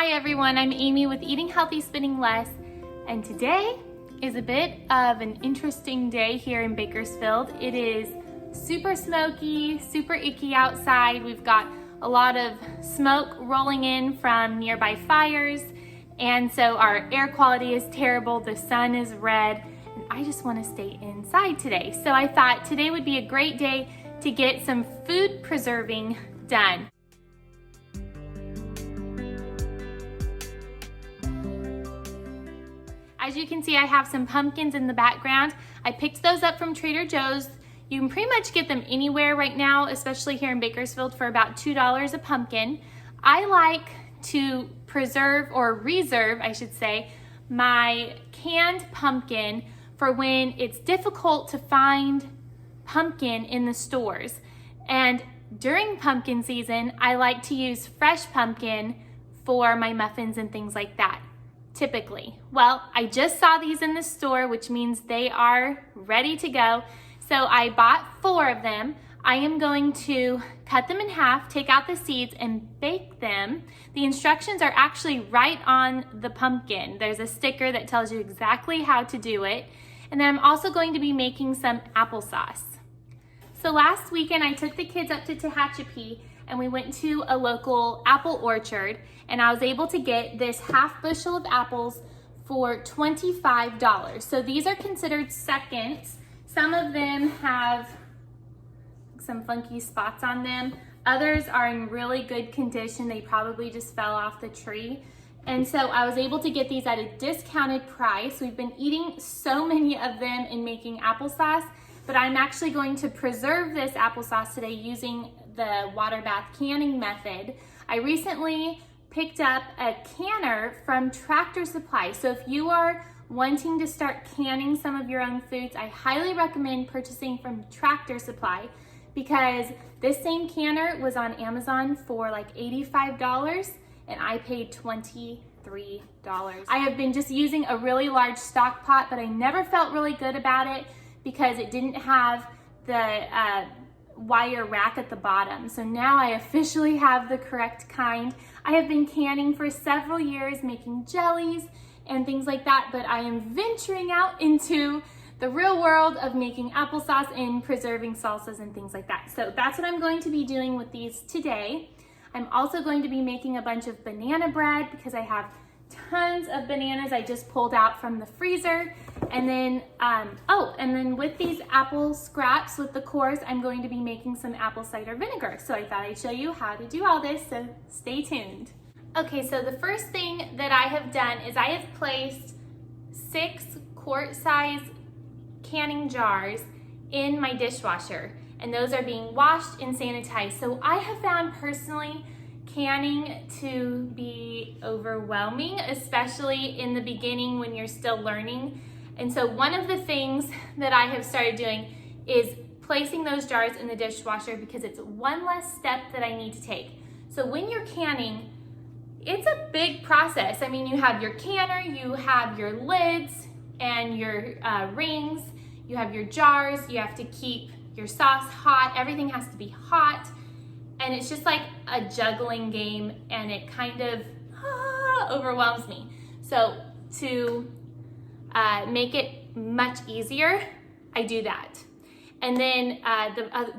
Hi everyone, I'm Amy with Eating Healthy, Spending Less, and today is a bit of an interesting day here in Bakersfield. It is super smoky, super icky outside. We've got a lot of smoke rolling in from nearby fires, and so our air quality is terrible, the sun is red, and I just want to stay inside today. So I thought today would be a great day to get some food preserving done. As you can see, I have some pumpkins in the background. I picked those up from Trader Joe's. You can pretty much get them anywhere right now, especially here in Bakersfield, for about $2 a pumpkin. I like to preserve, or reserve, I should say, my canned pumpkin for when it's difficult to find pumpkin in the stores. And during pumpkin season, I like to use fresh pumpkin for my muffins and things like that. Typically. Well, I just saw these in the store, which means they are ready to go. So I bought 4 of them. I am going to cut them in half, take out the seeds, and bake them. The instructions are actually right on the pumpkin. There's a sticker that tells you exactly how to do it. And then I'm also going to be making some applesauce. So last weekend I took the kids up to Tehachapi and we went to a local apple orchard, and I was able to get this half bushel of apples for $25. So these are considered seconds. Some of them have some funky spots on them. Others are in really good condition. They probably just fell off the tree. And so I was able to get these at a discounted price. We've been eating so many of them and making applesauce, but I'm actually going to preserve this applesauce today using the water bath canning method. I recently picked up a canner from Tractor Supply. So if you are wanting to start canning some of your own foods, I highly recommend purchasing from Tractor Supply, because this same canner was on Amazon for like $85 and I paid $23. I have been just using a really large stock pot, but I never felt really good about it because it didn't have the wire rack at the bottom. So now I officially have the correct kind. I have been canning for several years, making jellies and things like that, but I am venturing out into the real world of making applesauce and preserving salsas and things like that. So that's what I'm going to be doing with these today. I'm also going to be making a bunch of banana bread because I have tons of bananas I just pulled out from the freezer. And then, and then with these apple scraps with the cores, I'm going to be making some apple cider vinegar. So I thought I'd show you how to do all this, so stay tuned. Okay, so the first thing that I have done is I have placed 6 quart-size canning jars in my dishwasher, and those are being washed and sanitized. So I have found personally canning to be overwhelming, especially in the beginning when you're still learning. And so one of the things that I have started doing is placing those jars in the dishwasher, because it's one less step that I need to take. So when you're canning, it's a big process. I mean, you have your canner, you have your lids and your rings, you have your jars, you have to keep your sauce hot, everything has to be hot. And it's just like a juggling game, and it kind of overwhelms me. So to make it much easier, I do that. And then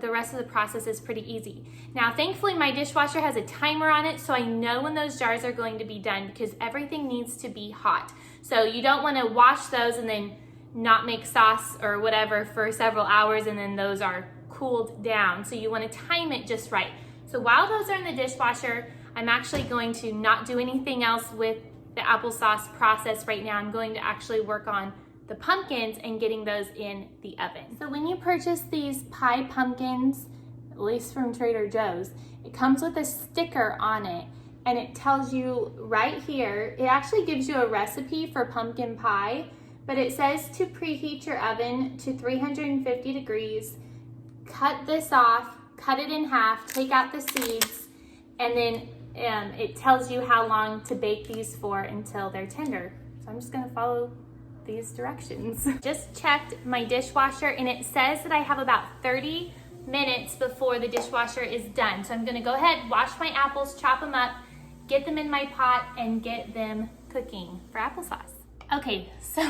the rest of the process is pretty easy. Now, thankfully, my dishwasher has a timer on it, so I know when those jars are going to be done, because everything needs to be hot. So you don't want to wash those and then not make sauce or whatever for several hours, and then those are cooled down. So you want to time it just right. So while those are in the dishwasher, I'm actually going to not do anything else with the applesauce process right now. I'm going to actually work on the pumpkins and getting those in the oven. So when you purchase these pie pumpkins, at least from Trader Joe's, it comes with a sticker on it, and it tells you right here, it actually gives you a recipe for pumpkin pie, but it says to preheat your oven to 350 degrees, cut this off, cut it in half, take out the seeds, and then it tells you how long to bake these for until they're tender. So I'm just gonna follow these directions. Just checked my dishwasher, and it says that I have about 30 minutes before the dishwasher is done. So I'm gonna go ahead, wash my apples, chop them up, get them in my pot, and get them cooking for applesauce. Okay, so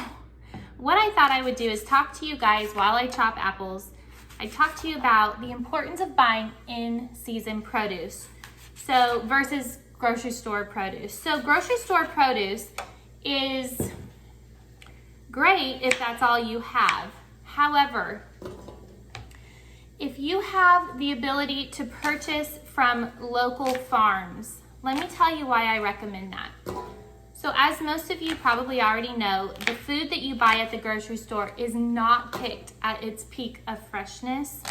what I thought I would do is talk to you guys while I chop apples. I talk to you about the importance of buying in-season produce, so versus grocery store produce. So grocery store produce is great if that's all you have. However, if you have the ability to purchase from local farms, let me tell you why I recommend that. So as most of you probably already know, the food that you buy at the grocery store is not picked at its peak of freshness.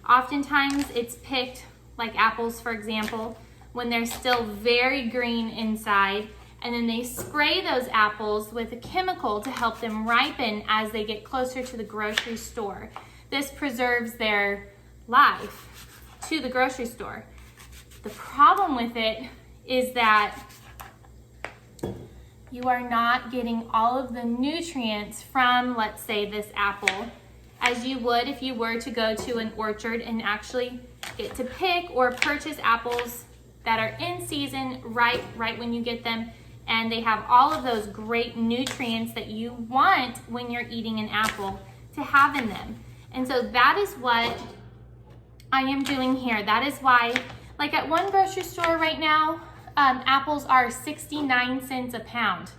Oftentimes it's picked, like apples for example, when they're still very green inside, and then they spray those apples with a chemical to help them ripen as they get closer to the grocery store. This preserves their life to the grocery store. The problem with it is that you are not getting all of the nutrients from, let's say, this apple as you would if you were to go to an orchard and actually get to pick or purchase apples that are in season right when you get them, and they have all of those great nutrients that you want when you're eating an apple to have in them. And so that is what I am doing here. That is why, like at one grocery store right now, apples are 69 cents a pound.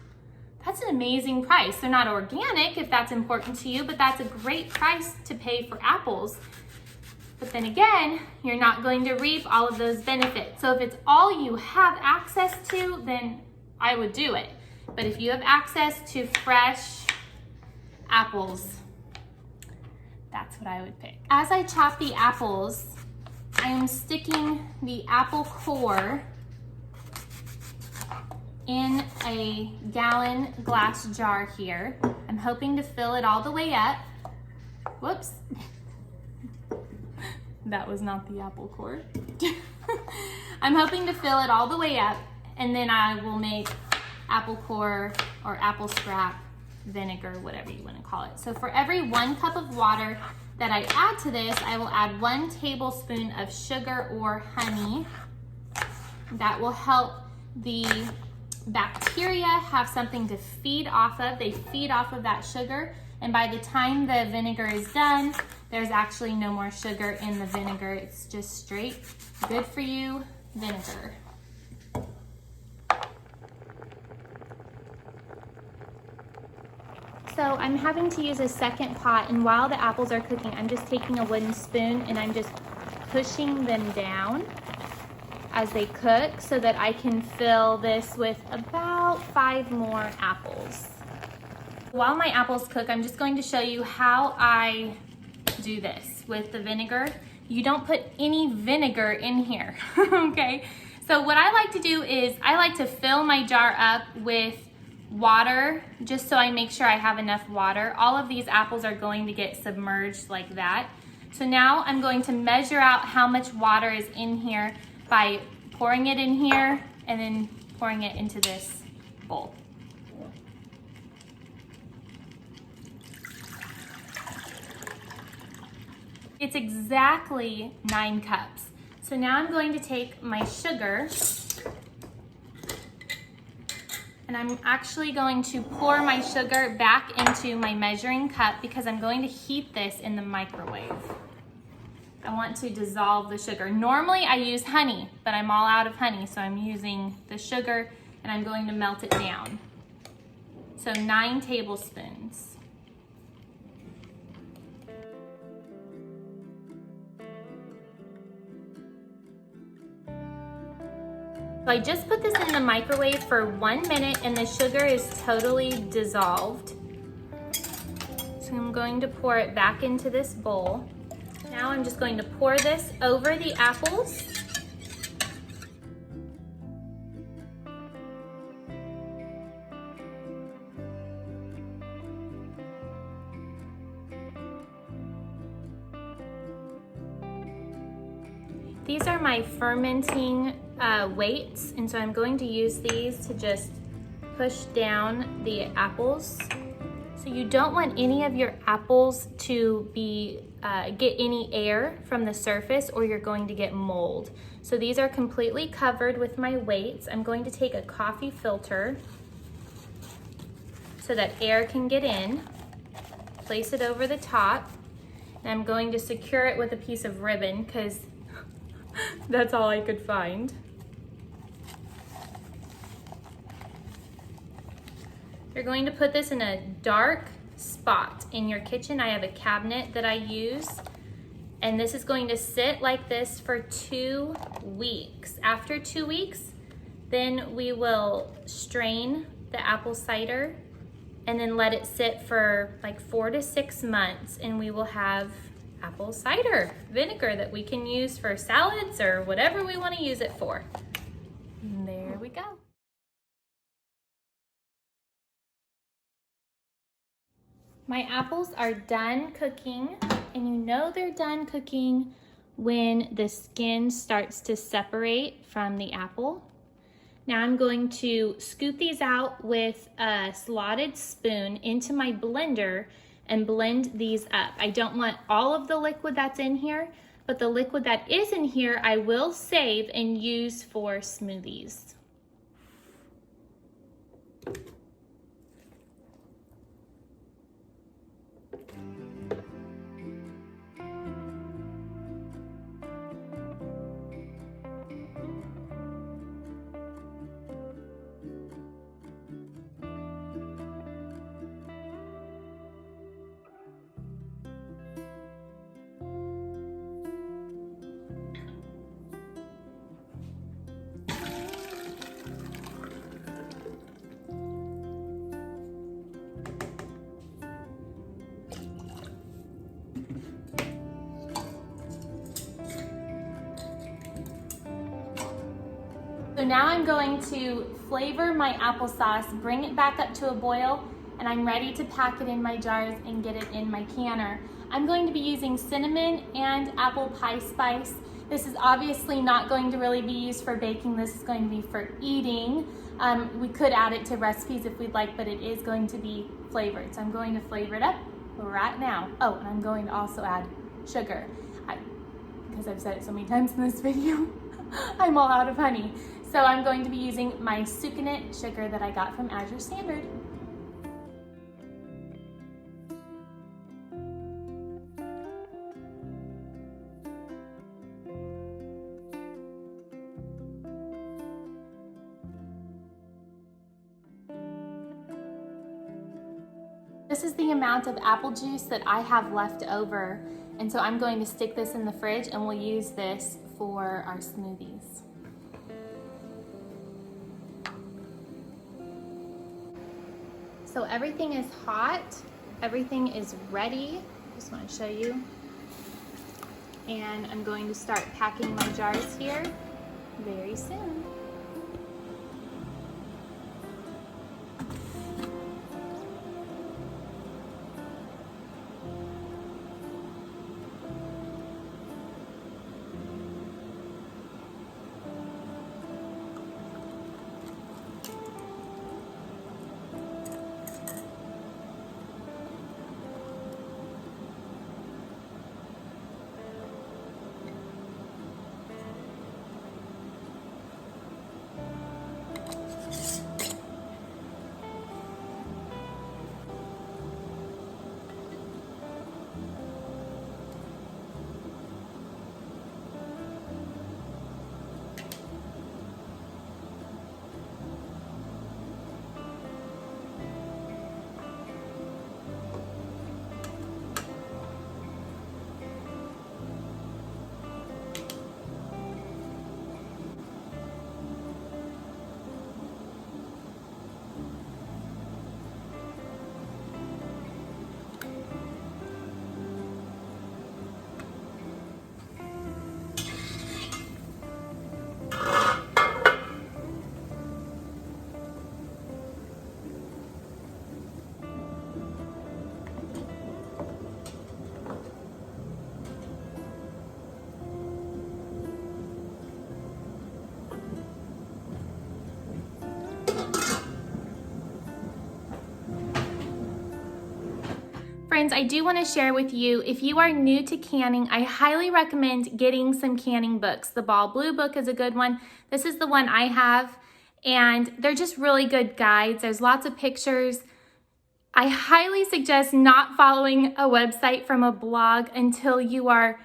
That's an amazing price. They're not organic if that's important to you, but that's a great price to pay for apples. But then again, you're not going to reap all of those benefits. So if it's all you have access to, then I would do it. But if you have access to fresh apples, that's what I would pick. As I chop the apples, I am sticking the apple core in a gallon glass jar here. I'm hoping to fill it all the way up. Whoops. That was not the apple core. I'm hoping to fill it all the way up, and then I will make apple core or apple scrap vinegar, whatever you want to call it. So for every 1 cup of water that I add to this, I will add 1 tablespoon of sugar or honey. That will help the bacteria have something to feed off of. They feed off of that sugar, and by the time the vinegar is done, there's actually no more sugar in the vinegar. It's just straight good for you vinegar. So I'm having to use a second pot, and while the apples are cooking, I'm just taking a wooden spoon and I'm just pushing them down as they cook so that I can fill this with about 5 more apples. While my apples cook, I'm just going to show you how I do this with the vinegar. You don't put any vinegar in here, okay? So what I like to do is I like to fill my jar up with water, just so I make sure I have enough water. All of these apples are going to get submerged like that. So now I'm going to measure out how much water is in here by pouring it in here and then pouring it into this bowl. It's exactly 9 cups. So now I'm going to take my sugar, and I'm actually going to pour my sugar back into my measuring cup because I'm going to heat this in the microwave. I want to dissolve the sugar. Normally I use honey, but I'm all out of honey, so I'm using the sugar and I'm going to melt it down. So 9 tablespoons. So I just put this in the microwave for 1 minute and the sugar is totally dissolved. So I'm going to pour it back into this bowl. Now I'm just going to pour this over the apples. These are my fermenting weights, and so I'm going to use these to just push down the apples So you don't want any of your apples to be get any air from the surface, or you're going to get mold. So these are completely covered with my weights. I'm going to take a coffee filter so that air can get in, place it over the top, and I'm going to secure it with a piece of ribbon because that's all I could find. You're going to put this in a dark spot in your kitchen. I have a cabinet that I use, and this is going to sit like this for 2 weeks. After 2 weeks, then we will strain the apple cider and then let it sit for like 4 to 6 months, and we will have apple cider vinegar that we can use for salads or whatever we want to use it for. And there we go. My apples are done cooking, and you know they're done cooking when the skin starts to separate from the apple. Now I'm going to scoop these out with a slotted spoon into my blender and blend these up. I don't want all of the liquid that's in here, but the liquid that is in here I will save and use for smoothies. So now I'm going to flavor my applesauce, bring it back up to a boil, and I'm ready to pack it in my jars and get it in my canner. I'm going to be using cinnamon and apple pie spice. This is obviously not going to really be used for baking. This is going to be for eating. We could add it to recipes if we'd like, but it is going to be flavored. So I'm going to flavor it up right now. Oh, and I'm going to also add sugar. Because I've said it so many times in this video, I'm all out of honey. So I'm going to be using my sucanat sugar that I got from Azure Standard. This is the amount of apple juice that I have left over, and so I'm going to stick this in the fridge and we'll use this for our smoothies. So everything is hot, everything is ready. Just want to show you. And I'm going to start packing my jars here very soon. Friends, I do want to share with you, if you are new to canning, I highly recommend getting some canning books. The Ball Blue book is a good one. This is the one I have, and they're just really good guides. There's lots of pictures. I highly suggest not following a website from a blog until you are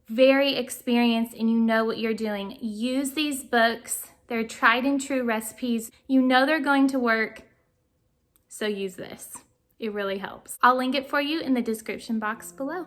very experienced and you know what you're doing. Use these books. They're tried and true recipes. You know they're going to work, so use this. It really helps. I'll link it for you in the description box below.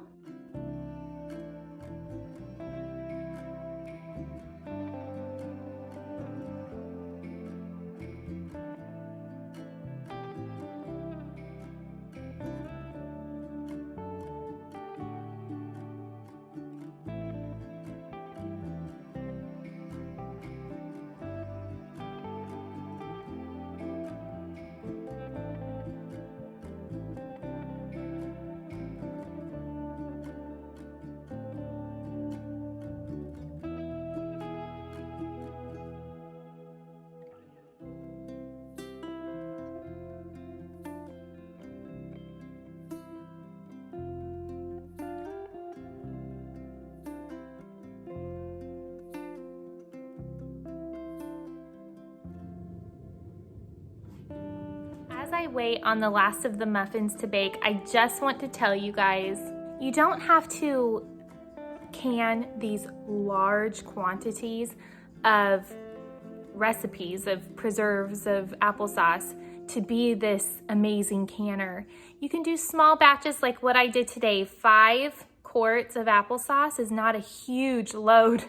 As I wait on the last of the muffins to bake, I just want to tell you guys, you don't have to can these large quantities of recipes, of preserves, of applesauce to be this amazing canner. You can do small batches like what I did today. 5 quarts of applesauce is not a huge load,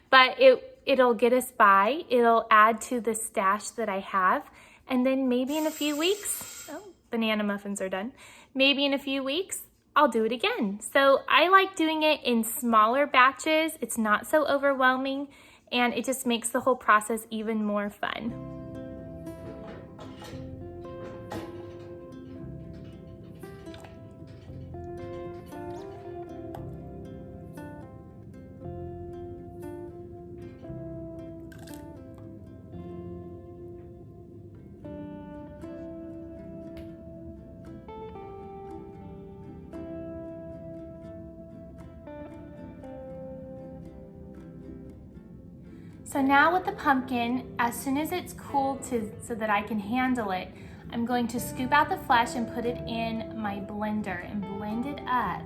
but it'll get us by. It'll add to the stash that I have. And then maybe in a few weeks, oh, banana muffins are done. Maybe in a few weeks, I'll do it again. So I like doing it in smaller batches. It's not so overwhelming, and it just makes the whole process even more fun. So now with the pumpkin, as soon as it's cooled so that I can handle it, I'm going to scoop out the flesh and put it in my blender and blend it up.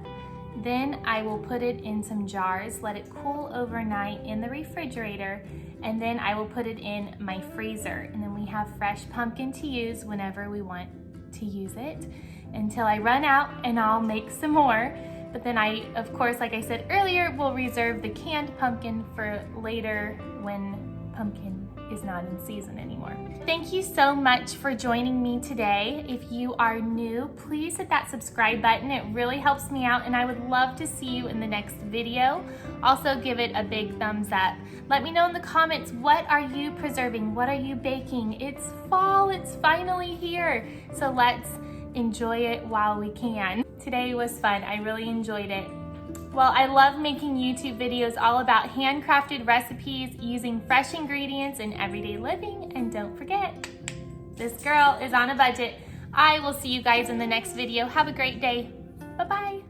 Then I will put it in some jars, let it cool overnight in the refrigerator, and then I will put it in my freezer. And then we have fresh pumpkin to use whenever we want to use it until I run out, and I'll make some more. But then I, of course, like I said earlier, will reserve the canned pumpkin for later when pumpkin is not in season anymore. Thank you so much for joining me today. If you are new, please hit that subscribe button. It really helps me out, and I would love to see you in the next video. Also, give it a big thumbs up. Let me know in the comments, what are you preserving? What are you baking? It's fall, it's finally here. So let's enjoy it while we can. Today was fun. I really enjoyed it. Well, I love making YouTube videos all about handcrafted recipes using fresh ingredients in everyday living. And don't forget, this girl is on a budget. I will see you guys in the next video. Have a great day. Bye-bye.